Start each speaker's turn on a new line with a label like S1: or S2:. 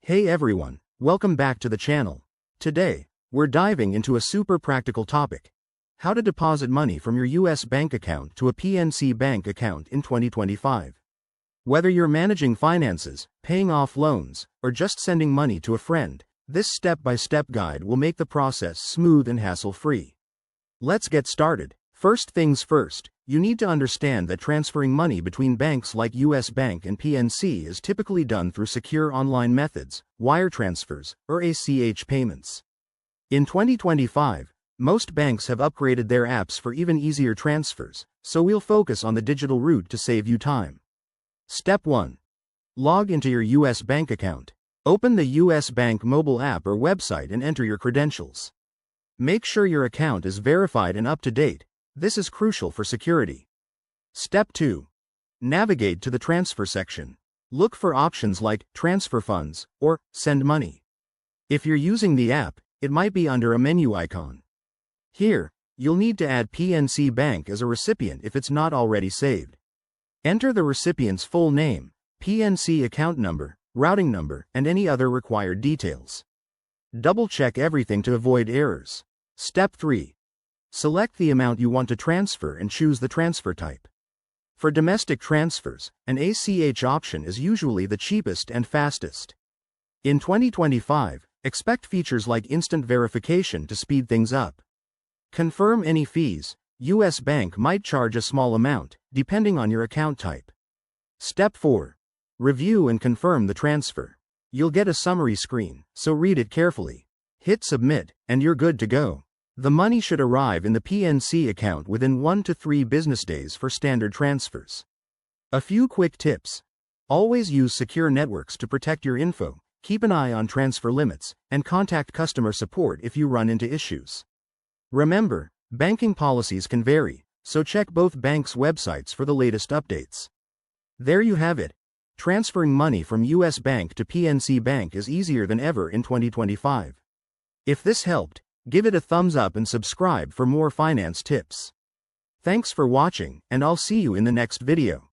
S1: Hey everyone, welcome back to the channel. Today, we're diving into a super practical topic: how to deposit money from your US bank account to a PNC bank account in 2025. Whether you're managing finances, paying off loans, or just sending money to a friend, this step-by-step guide will make the process smooth and hassle-free. Let's get started. First things first, you need to understand that transferring money between banks like US Bank and PNC is typically done through secure online methods, wire transfers, or ACH payments. In 2025, most banks have upgraded their apps for even easier transfers, so we'll focus on the digital route to save you time. Step 1. Log into your US Bank account. Open the US Bank mobile app or website and enter your credentials. Make sure your account is verified and up to date. This is crucial for security. Step 2. Navigate to the transfer section. Look for options like Transfer Funds or Send Money. If you're using the app, it might be under a menu icon. Here, you'll need to add PNC Bank as a recipient if it's not already saved. Enter the recipient's full name, PNC account number, routing number, and any other required details. Double-check everything to avoid errors. Step 3. Select the amount you want to transfer and choose the transfer type. For domestic transfers, an ACH option is usually the cheapest and fastest. In 2025, expect features like instant verification to speed things up. Confirm any fees. US Bank might charge a small amount, depending on your account type. Step 4. Review and confirm the transfer. You'll get a summary screen, so read it carefully. Hit submit, and you're good to go. The money should arrive in the PNC account within 1 to 3 business days for standard transfers. A few quick tips. Always use secure networks to protect your info, keep an eye on transfer limits, and contact customer support if you run into issues. Remember, banking policies can vary, so check both banks' websites for the latest updates. There you have it. Transferring money from US Bank to PNC Bank is easier than ever in 2025. If this helped, give it a thumbs up and subscribe for more finance tips. Thanks for watching, and I'll see you in the next video.